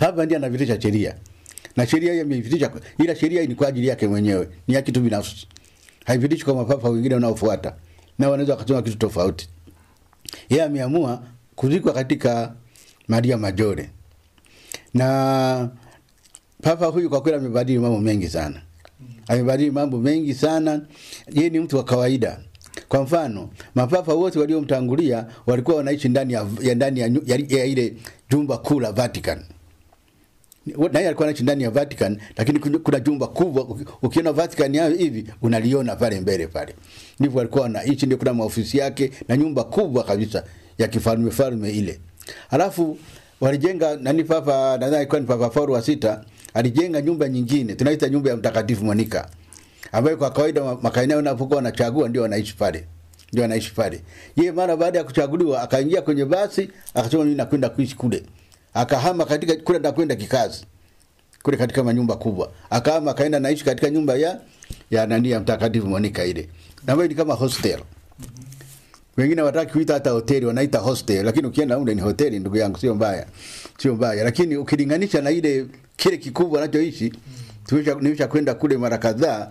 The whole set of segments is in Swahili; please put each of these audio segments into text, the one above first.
Papa ndiye anapitisha sheria. Na sheria hiyo imepitisha, ila sheria ni kwa ajili yake mwenyewe, ni ya kitu binafsi. Haipitishi kwa mapapa wengine wanaofuata. Na wanaweza kusema kitu tofauti. Yeye ameamua kuzikwa katika Maria Maggiore. Na papa huyu kwa kweli amebadili mambo mengi sana. Amebadili mambo mengi sana. Yeye ni mtu wa kawaida. Kwa mfano, mapapa wote waliomtangulia walikuwa wanaishi ndani ya ile jumba kuu la Vatican. Naye alikuwa anaishi ndani ya Vatican, lakini kuna jumba kubwa, ukiona Vatican yao hivi unaliona pale mbele pale. Ndivyo alikuwa anaishi, ndio kuna maofisi yake na nyumba kubwa kabisa ya kifalme ile. Alafu walijenga papa, nadhani alikuwa ni Papa Paulo wa 6, alijenga nyumba nyingine, tunaita nyumba ya Mtakatifu Monica, ambayo kwa kawaida makainao wanapokuwa wanachagua ndio wanaishi pale. Yeye mara baada ya kuchaguliwa akaingia kwenye basi, akasema mimi nakwenda kuishi kule. Akahama katika kule na kwenda kikazi. Kule katika manyumba kubwa. Akahama akaenda naishi katika nyumba ya Mtakatifu Monica ile. Na ni kama hostel. Wengine wataki kuita hata hoteli, wanaita hostel, lakini ukienda ule ni hoteli, ndugu yangu, sio mbaya. Lakini ukilinganisha na ile kile kikubwa anachoishi, nimesha kwenda kule mara kadhaa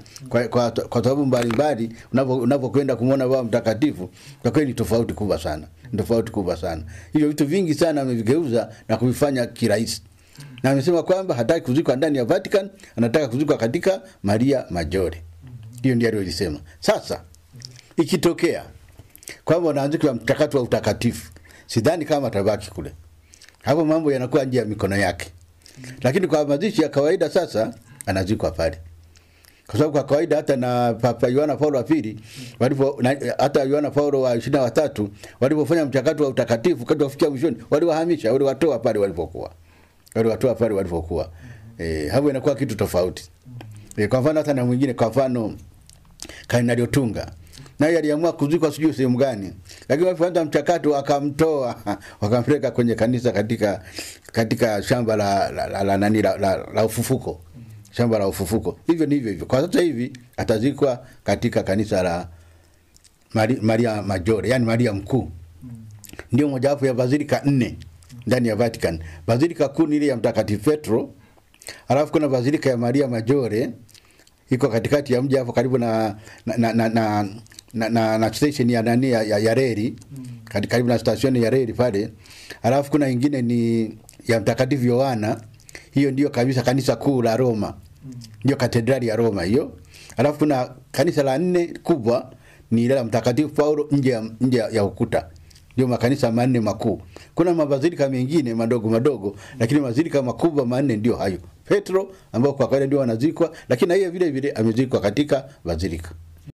kwa sababu mbalimbali, unapokwenda kumuona Baba Mtakatifu, kwa kweli ni tofauti kubwa sana. Hivyo vitu vingi sana amevigeuza na kuvifanya kirahisi. Na amesema kwamba hataki kuzikwa ndani ya Vatican, anataka kuzikwa katika Maria Maggiore. Hiyo ndiyo alisema. Sasa ikitokea kwamba wanaanzika mchakato wa utakatifu, sidhani kama atabaki kule. Hapo mambo yanakuwa nje ya mikono yake. Lakini kwa mazishi ya kawaida sasa anazikwa pale. Kwa sababu kwa kawaida hata na Papa Yohana Paulo wa pili, hata Yohana Paulo wa 23 walipofanya mchakato wa utakatifu kadri wafikia mwishoni, waliwahamisha, waliwatoa pale walipokuwa. Hapo inakuwa kitu tofauti. Kwa mfano hata na mwingine, kwa mfano Kardinali Otunga, naye aliamua kuzikwa sijui sehemu gani, lakini walipoanza mchakato akamtoa, wakampeleka kwenye kanisa katika shamba la ufufuko. Shamba la ufufuko. Hivyo ni hivyo. Kwa sasa hivi atazikwa katika kanisa la Maria Maggiore, yani Maria Mkuu. Ndio mojawapo ya bazilika 4 ndani ya Vatican. Bazilika kuu ni ile ya Mtakatifu Petro. Alafu kuna bazilika ya Maria Maggiore iko katikati ya mji hapo karibu na station ya reli, karibu na station ya reli pale. Alafu kuna nyingine ni ya Mtakatifu Yohana. Hiyo ndio kabisa kanisa kuu la Roma. Ndio katedrali ya Roma hiyo. Alafu kuna kanisa la 4 kubwa ni ile la Mtakatifu Paulo nje ya ukuta. Ndio makanisa 4 makuu. Kuna mabazilika mengine madogo, lakini mazilika makubwa 4 ndio hayo. Petro ambao kwa kawaida ndio wanazikwa, lakini yeye vile vile amezikwa katika bazilika.